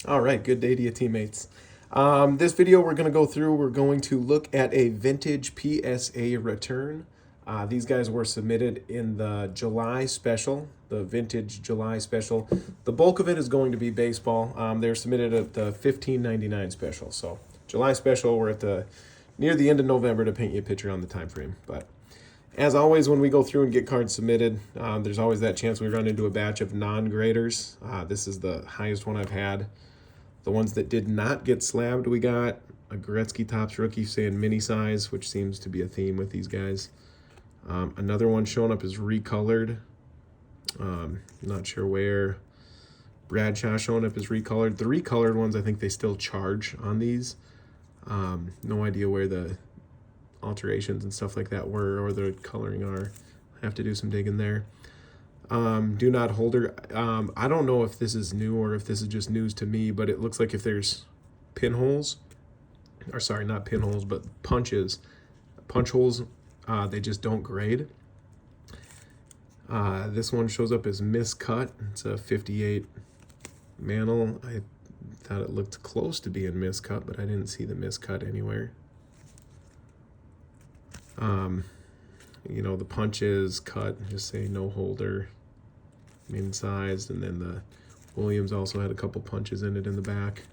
All right, good day to you, teammates. This video we're going to go through, we're going to look at a vintage PSA return. These guys were submitted in the July special, the vintage July special. The bulk of it is going to be baseball. They're submitted at the $15.99 special. So July special, we're at the near the end of November to paint you a picture on the time frame. But as always, when we go through and get cards submitted, there's always that chance we run into a batch of non-graders. This is the highest one I've had. The ones that did not get slabbed, we got a Gretzky Topps rookie saying mini size, which seems to be a theme with these guys. Another one showing up as recolored. Not sure where. Bradshaw showing up as recolored. The recolored ones, I think they still charge on these. No idea where the alterations and stuff like that were or the coloring are. Have to do some digging there. Do not holder. I don't know if this is new or if this is just news to me, but it looks like if there's pinholes, or sorry, not pinholes, but punch holes, they just don't grade. This one shows up as miscut. It's a 58 Mantle. I thought it looked close to being miscut, but I didn't see the miscut anywhere. You know, the punches cut, just say no holder. Min-sized, and then the Williams also had a couple punches in it in the back.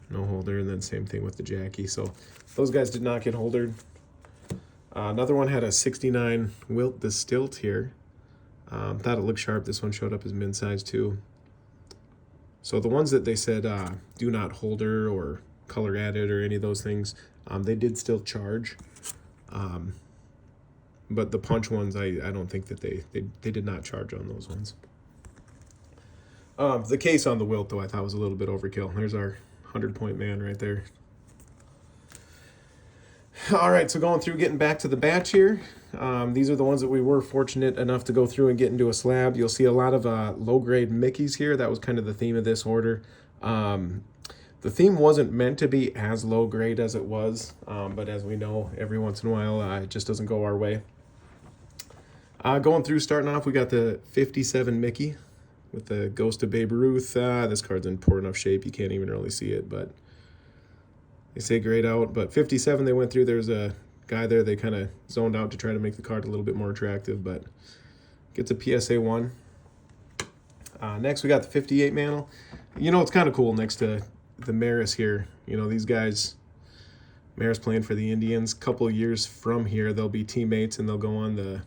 No holder, and then same thing with the Jackie. So those guys did not get holdered. Another one had a 69 Wilt the Stilt here. Thought it looked sharp. This one showed up as min-sized too. So the ones that they said do not holder or color added or any of those things, they did still charge. But the punch ones, I don't think that they did not charge on those ones. The case on the Wilt, though, I thought was a little bit overkill. There's our 100-point man right there. All right, so going through, getting back to the batch here. These are the ones that we were fortunate enough to go through and get into a slab. You'll see a lot of low-grade Mickeys here. That was kind of the theme of this order. The theme wasn't meant to be as low-grade as it was, but as we know, every once in a while, it just doesn't go our way. Going through, starting off, we got the 57 Mickey with the Ghost of Babe Ruth. This card's in poor enough shape, you can't even really see it, but they say grayed out. But 57 they went through, there's a guy there they kind of zoned out to try to make the card a little bit more attractive, but gets a PSA 1. Next, we got the 58 Mantle. You know, it's kind of cool next to the Maris here. You know, these guys, Maris playing for the Indians. Couple years from here, they'll be teammates and they'll go on the,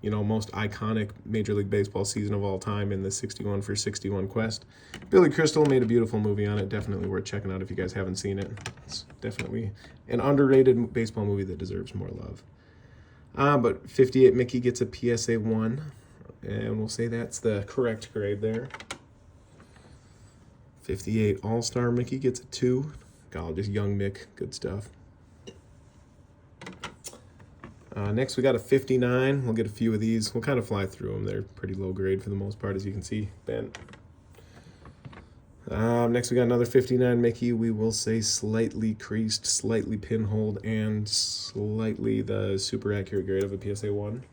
you know, most iconic Major League Baseball season of all time in the 61 for 61 quest. Billy Crystal made a beautiful movie on it. Definitely worth checking out if you guys haven't seen it. It's definitely an underrated baseball movie that deserves more love. But 58 Mickey gets a PSA 1, and we'll say that's the correct grade there. 58 All-Star Mickey gets a 2. God, just young Mick, good stuff. Next, we got a 59. We'll get a few of these. We'll kind of fly through them. They're pretty low grade for the most part, as you can see. Bent. Next, we got another 59 Mickey. We will say slightly creased, slightly pinholed, and slightly the super accurate grade of a PSA 1.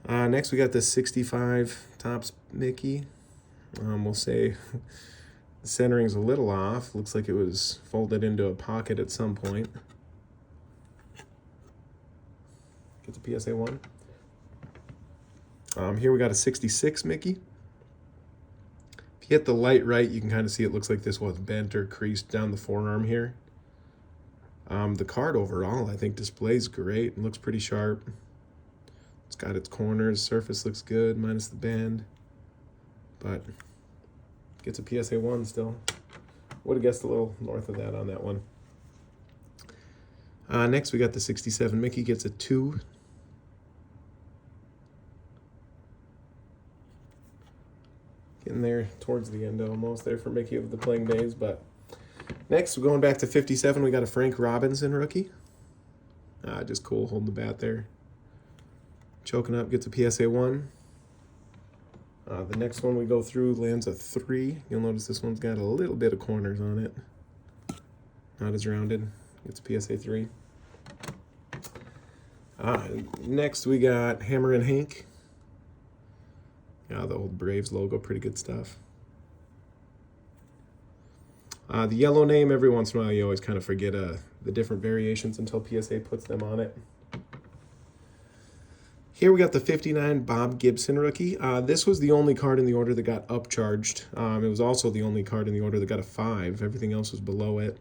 Next, we got the 65 Topps Mickey. We'll say the centering's a little off. Looks like it was folded into a pocket at some point. Gets a PSA 1. Here we got a 66 Mickey. If you hit the light right, you can kind of see it looks like this was bent or creased down the forearm here. The card overall, I think, displays great. It looks pretty sharp. It's got its corners. Surface looks good, minus the bend. But gets a PSA 1 still. Would have guessed a little north of that on that one. Next, we got the 67 Mickey gets a 2. Getting there towards the end almost there for Mickey of the playing days. But next, we're going back to 57. We got a Frank Robinson rookie. Just cool, holding the bat there. Choking up, gets a PSA 1. The next one we go through lands a 3. You'll notice this one's got a little bit of corners on it. Not as rounded. It's PSA 3. Next we got Hammer and Hank. The old Braves logo, pretty good stuff. The yellow name, every once in a while, you always kind of forget the different variations until PSA puts them on it. Here we got the 59 Bob Gibson Rookie. This was the only card in the order that got upcharged. It was also the only card in the order that got a 5. Everything else was below it.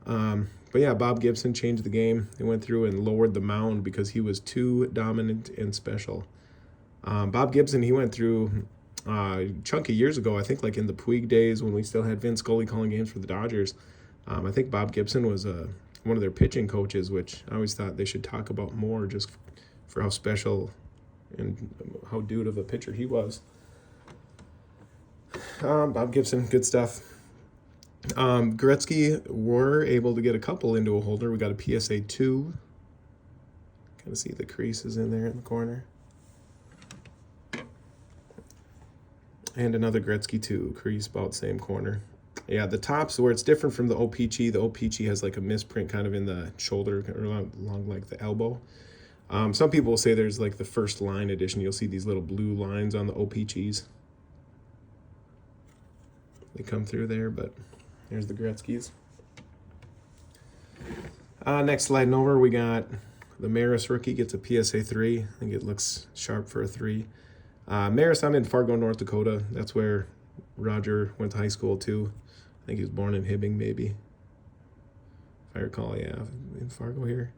But yeah, Bob Gibson changed the game. They went through and lowered the mound because he was too dominant and special. Bob Gibson, he went through a chunk of years ago, I think like in the Puig days when we still had Vince Scully calling games for the Dodgers. I think Bob Gibson was one of their pitching coaches, which I always thought they should talk about more just for how special and how dude of a pitcher he was. Bob Gibson, good stuff. Gretzky were able to get a couple into a holder. We got a PSA 2. Kind of see the creases in there in the corner. And another Gretzky 2, crease about same corner. Yeah, the tops where it's different from the OPG. The OPG has like a misprint kind of in the shoulder or along like the elbow. Some people will say there's like the first line edition. You'll see these little blue lines on the OPGs. They come through there, but there's the Gretzky's. Next sliding over, we got the Maris Rookie, gets a PSA 3. I think it looks sharp for a 3. Maris, I'm in Fargo, North Dakota. That's where Roger went to high school too. I think he was born in Hibbing, maybe. If I recall, yeah, in Fargo here.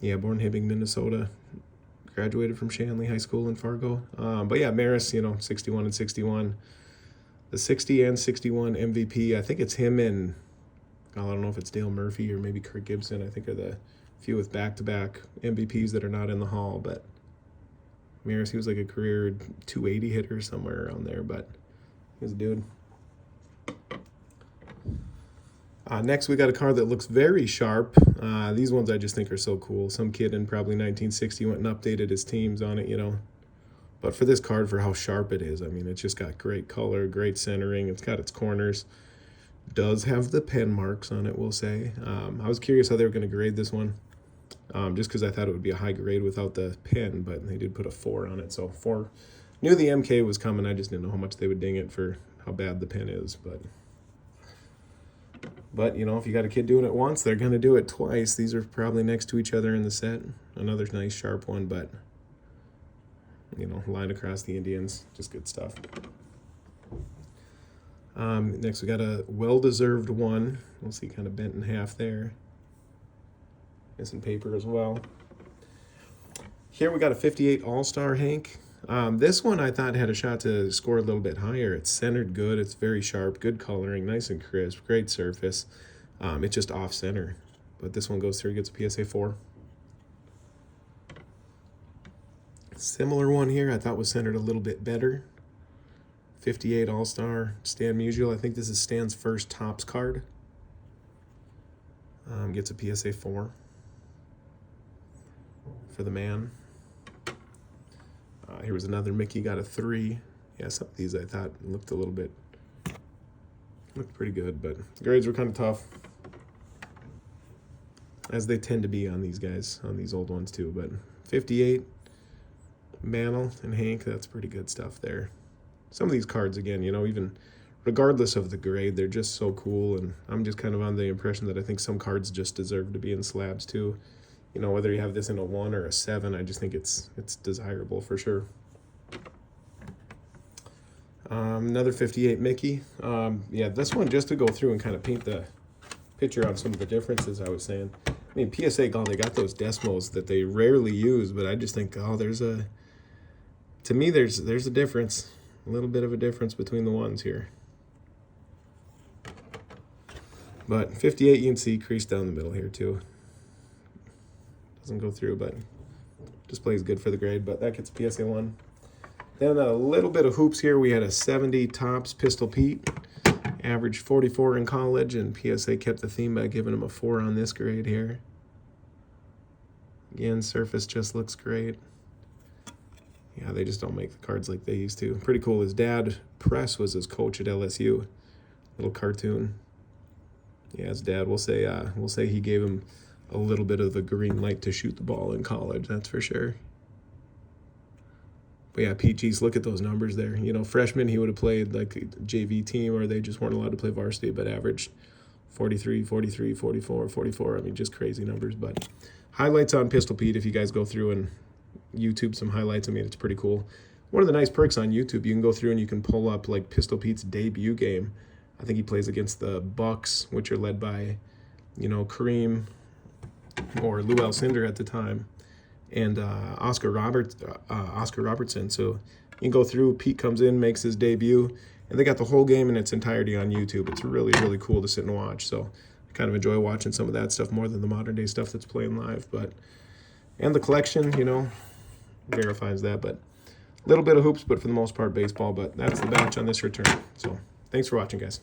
Yeah, born in Hibbing, Minnesota. Graduated from Shanley High School in Fargo. But yeah, Maris, 61 and 61. The 60 and 61 MVP, I think it's him and, I don't know if it's Dale Murphy or maybe Kirk Gibson, I think are the few with back-to-back MVPs that are not in the Hall. But Maris, he was like a career 280 hitter somewhere around there, but he was a dude. Next, we got a card that looks very sharp. These ones I just think are so cool. Some kid in probably 1960 went and updated his teams on it, But for this card, for how sharp it is, I mean, it's just got great color, great centering. It's got its corners. Does have the pen marks on it, we'll say. I was curious how they were going to grade this one, just because I thought it would be a high grade without the pen, but they did put a 4 on it. So 4. Knew the MK was coming. I just didn't know how much they would ding it for how bad the pen is, But if you got a kid doing it once, they're going to do it twice. These are probably next to each other in the set. Another nice sharp one, but, line across the Indians. Just good stuff. Next, we got a well-deserved one. We'll see kind of bent in half there. Missing paper as well. Here we got a 58 All-Star Hank. This one I thought had a shot to score a little bit higher. It's centered good. It's very sharp. Good coloring. Nice and crisp. Great surface. It's just off-center. But this one goes through. Gets a PSA 4. Similar one here I thought was centered a little bit better. 58 All-Star Stan Musial. I think this is Stan's first Topps card. Gets a PSA 4 for the man. Here was another Mickey, got a 3. Yeah, some of these I thought looked pretty good, but the grades were kind of tough, as they tend to be on these guys, on these old ones too. But 58, Mantle and Hank, that's pretty good stuff there. Some of these cards, again, even regardless of the grade, they're just so cool, and I'm just kind of on the impression that I think some cards just deserve to be in slabs too. Whether you have this in a 1 or a 7, I just think it's desirable for sure. Another 58 Mickey. Yeah, this one, just to go through and kind of paint the picture on some of the differences I was saying. I mean, PSA, they got those Desmos that they rarely use, but I just think, to me, there's a difference. A little bit of a difference between the ones here. But 58, you can see crease down the middle here too. Doesn't go through, but displays good for the grade, but that gets a PSA 1. Then a little bit of hoops here. We had a 70 Topps Pistol Pete, averaged 44 in college, and PSA kept the theme by giving him a 4 on this grade here. Again, surface just looks great. Yeah, they just don't make the cards like they used to. Pretty cool. His dad, Press, was his coach at LSU. Little cartoon. Yeah, his dad, we'll say he gave him a little bit of the green light to shoot the ball in college, that's for sure. But yeah, Peachy's, look at those numbers there. You know, freshman, he would have played like a JV team, or they just weren't allowed to play varsity, but averaged 43, 43, 44, 44. I mean, just crazy numbers. But highlights on Pistol Pete, if you guys go through and YouTube some highlights, I mean, it's pretty cool. One of the nice perks on YouTube, you can go through and you can pull up like Pistol Pete's debut game. I think he plays against the Bucks, which are led by, you know, Kareem or Lou Alcindor at the time, and Oscar Robertson. So you can go through. Pete comes in, makes his debut, and they got the whole game in its entirety on YouTube. It's really, really cool to sit and watch. So I kind of enjoy watching some of that stuff more than the modern day stuff that's playing live. And the collection, you know, verifies that. But a little bit of hoops, but for the most part baseball. But that's the batch on this return. So thanks for watching, guys.